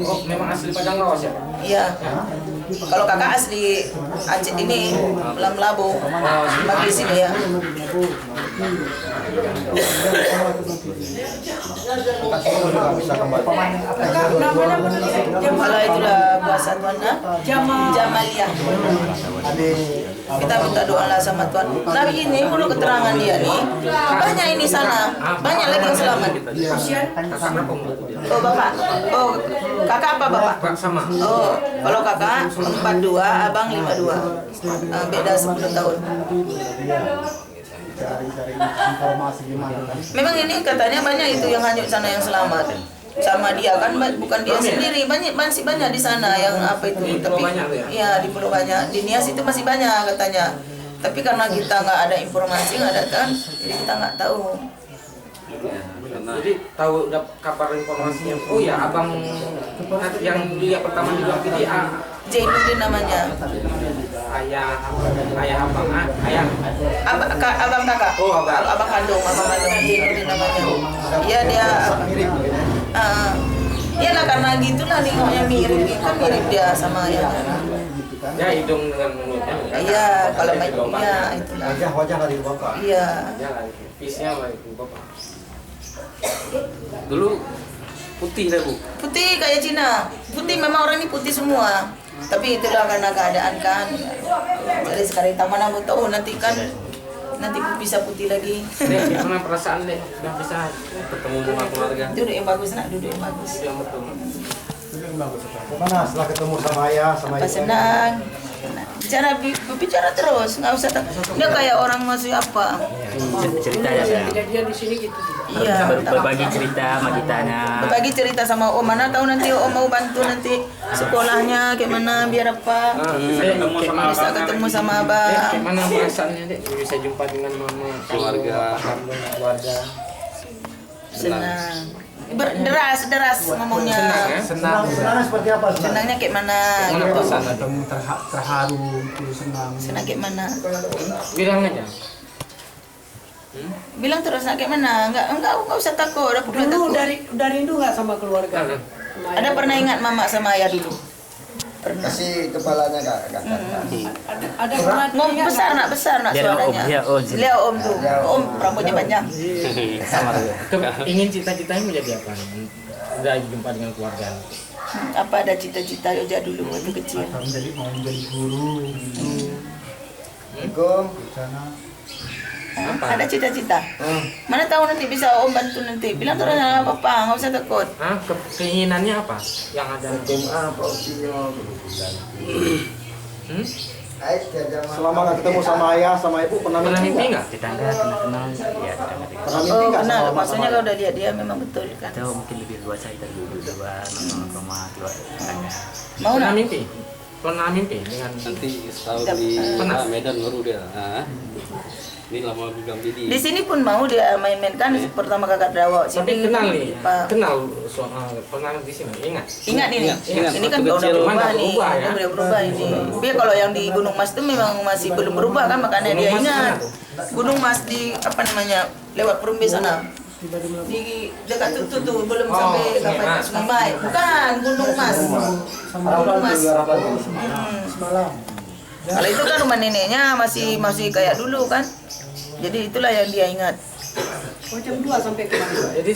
Memang asli Padang Lawas ya? Iya. Kalau kakak asli Aceh ini Labu, bagi sini ya. Kalau itulah bahasa Tuhan, Jamaliyah. Kita minta doa lah sama Tuhan. Tapi ini menurut keterangan dia nih, banyak ini sana, banyak lagi yang selamat. Oh bapak, oh kakak apa bapak? Sama. Oh kalau kakak 42, abang 52, beda 10 tahun. Cari informasi gimana kan? Memang ini katanya banyak itu yang hanyut sana yang selamat. Sama dia kan bukan dia sendiri, masih banyak di sana yang apa itu. Di Pulau Banyak ya? Iya di Pulau Banyak, di Nias itu masih banyak katanya. Tapi karena kita nggak ada informasi, nggak datang, jadi kita nggak tahu. Jadi tahu kabar informasinya. Oh ya, abang yang lihat pertama di Bang Pidi, Jainuddin namanya. ayah abang, ayah. Abang kakak. Oh, abang kandung Jainuddin namanya. Iya dia. Iyalah karena gitulah nengoknya mirip, kan mirip dia sama yang. Ya hidung dengan mulutnya. Iya, kalau mainnya itulah. Wajah dari bapak. Iya. Ya lah, fisnya lah itu bapak. Dulu putih deh bu. Putih kayak Cina. Putih memang orang ini putih semua. Tapi itulah karena keadaan kan. Jadi sekarang kita mana mau tahu nanti kan nanti bisa putih lagi. Dek, gimana perasaan dek? Udah bisa ketemu sama keluarga. Duduk yang bagus nak, duduk yang bagus. Yang betul. Gimana setelah ketemu sama ayah, sama Apa ibu? senang. Bicara terus, nggak usah dia kayak orang masih apa. Cerita ya saya. Kejadian di sini gitu. Iya. Berbagi cerita sama kitanya. Berbagi cerita sama Om, mana tahu nanti Om mau bantu nanti sekolahnya gimana biar apa. Bisa ketemu sama abang. Gimana perasaannya dek? Bisa jumpa dengan mama, keluarga. Senang. Deras ngomongnya. Senang seperti apa? Senangnya kayak mana? Mana perasaan? Ketemu terharu, senang. Senang kayak mana? Bilang aja. Bilang terus nak kayak mana? Enggak usah takut. Dulu udah rindu nggak sama keluarga? Ada pernah ingat mama sama ayah dulu? Kasih kepalanya kak. Ada pernah Ngom besar nak suaranya. Lihat Om tuh. Om rambutnya panjang. Ingin cita-citanya menjadi apa? Udah jumpa dengan keluarga. Apa ada cita-cita aja dulu waktu kecil? Mau menjadi guru. Assalamualaikum. Ada cita-cita? Mana tahu nanti bisa Om bantu nanti. Bilang terus sama Bapak, nggak usah takut. Keinginannya apa? Yang ada SMA Pak Usinya. Selama nggak ketemu sama ayah, sama ibu pernah mimpi nggak? Tetangga kenal ya tetangga. Pernah mimpi nggak Kenal. sama Maksudnya kalau udah lihat dia memang betul kan. Atau mungkin lebih luas saya dari berdua sama keluarga. Mau Pernah nak? mimpi? Pernah mimpi dengan Nanti setahun di Medan baru dia. Ini lama di Bang Pidi. Di sini pun mau dia main-main kan pertama kakak Dawa. tapi kenal nih, Pak. kenal soal pernah di sini, ingat? Ingat ini. Ingat. Ini kan Waktu udah kecil. berubah Udah nih. berubah, ya? Udah berubah ini. Dia kalau yang di Gunung Mas itu memang masih belum berubah kan makanya Gunung dia Mas ingat. mana Gunung Mas di apa namanya? Lewat Perumbi sana. Di dekat tuh belum sampai Sungai Mai. Bukan Gunung Mas. Gunung Mas. Kalau itu kan rumah neneknya masih kayak dulu kan. Jadi itulah yang dia ingat. jam 2 sampai kemana? Jadi